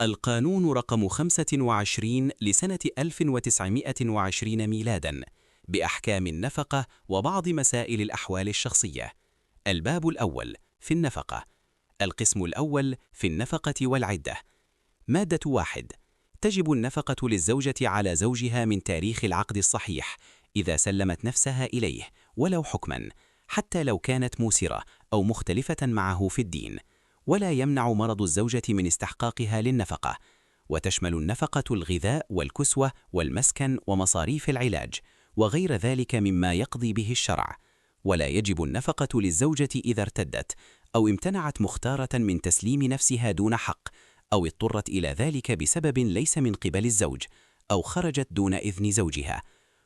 القانون رقم 25 لسنة 1920 ميلادا بأحكام النفقة وبعض مسائل الأحوال الشخصية. الباب الأول في النفقة. القسم الأول في النفقة والعدة. مادة 1. تجب النفقة للزوجة على زوجها من تاريخ العقد الصحيح إذا سلمت نفسها إليه ولو حكما، حتى لو كانت موسرة أو مختلفة معه في الدين، ولا يمنع مرض الزوجة من استحقاقها للنفقة، وتشمل النفقة الغذاء والكسوة والمسكن ومصاريف العلاج وغير ذلك مما يقضي به الشرع. ولا يجب النفقة للزوجة إذا ارتدت أو امتنعت مختارة من تسليم نفسها دون حق، أو اضطرت إلى ذلك بسبب ليس من قبل الزوج، أو خرجت دون إذن زوجها.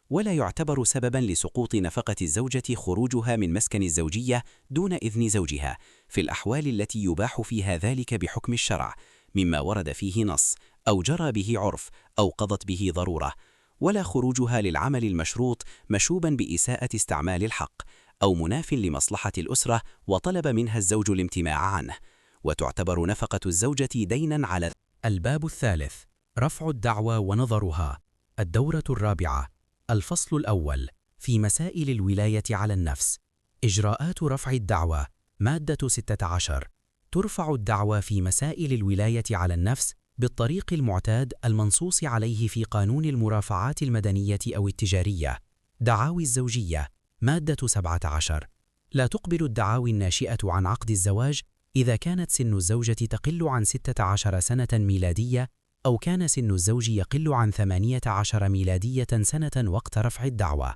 ولا يعتبر سببا لسقوط نفقة الزوجة خروجها من مسكن الزوجية دون إذن زوجها في الأحوال التي يباح فيها ذلك بحكم الشرع، مما ورد فيه نص أو جرى به عرف أو قضت به ضرورة. ولا خروجها للعمل المشروط مشوبا بإساءة استعمال الحق أو مناف لمصلحة الأسرة وطلب منها الزوج الامتناع عنه، وتعتبر نفقة الزوجة دينا على. الباب الثالث رفع الدعوى ونظرها. الدورة الرابعة. الفصل الأول في مسائل الولاية على النفس. إجراءات رفع الدعوى. مادة 16. ترفع الدعوى في مسائل الولاية على النفس بالطريق المعتاد المنصوص عليه في قانون المرافعات المدنية أو التجارية. دعاوي الزوجية. مادة 17. لا تقبل الدعاوي الناشئة عن عقد الزواج إذا كانت سن الزوجة تقل عن 16 سنة ميلادية، أو كان سن الزوج يقل عن 18 ميلادية سنة وقت رفع الدعوى.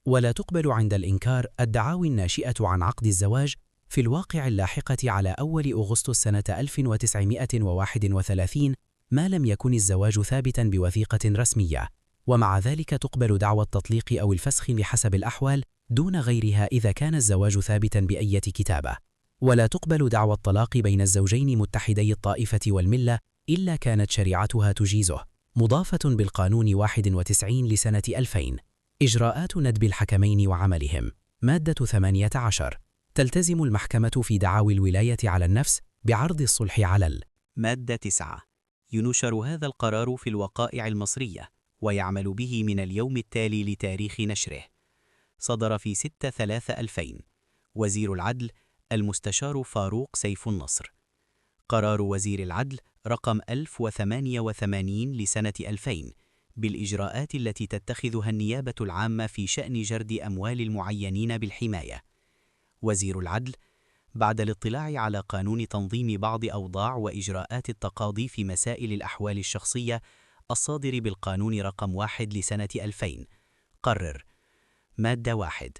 ولا تقبل عند الإنكار الدعاوي الناشئة عن عقد الزواج في الواقع اللاحقة على أول أغسطس سنة 1931 ما لم يكن الزواج ثابتا بوثيقة رسمية، ومع ذلك تقبل دعوى التطليق أو الفسخ بحسب الأحوال دون غيرها إذا كان الزواج ثابتا بأية كتابة. ولا تقبل دعوى الطلاق بين الزوجين متحدي الطائفة والملة إلا كانت شريعتها تجيزه، مضافة بالقانون 91 لسنة 2000. إجراءات ندب الحكمين وعملهم. مادة 18. تلتزم المحكمة في دعاوي الولاية على النفس بعرض الصلح على مادة 9. ينشر هذا القرار في الوقائع المصرية ويعمل به من اليوم التالي لتاريخ نشره. صدر في 6/3/2000. وزير العدل المستشار فاروق سيف النصر. قرار وزير العدل رقم 1088 لسنة 2000 بالإجراءات التي تتخذها النيابة العامة في شأن جرد أموال المعينين بالحماية. وزير العدل بعد الاطلاع على قانون تنظيم بعض أوضاع وإجراءات التقاضي في مسائل الأحوال الشخصية الصادر بالقانون رقم 1 لسنة 2000 قرر. مادة 1.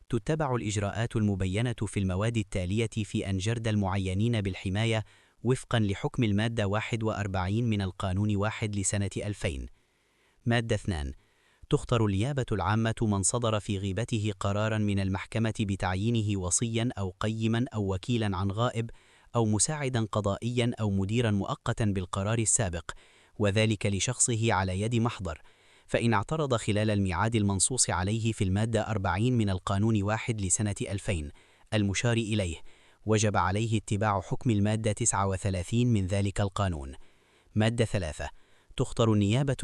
تتبع الإجراءات المبينة في المواد التالية في أن جرد المعينين بالحماية وفقا لحكم المادة 41 من القانون 1 لسنة 2000. مادة 2. تختار النيابة العامة من صدر في غيبته قرارا من المحكمة بتعيينه وصيا أو قيما أو وكيلا عن غائب أو مساعدا قضائيا أو مديرا مؤقتا بالقرار السابق، وذلك لشخصه على يد محضر، فإن اعترض خلال الميعاد المنصوص عليه في المادة 40 من القانون 1 لسنة 2000 المشار إليه، وجب عليه اتباع حكم المادة 39 من ذلك القانون. مادة 3. تختار النيابة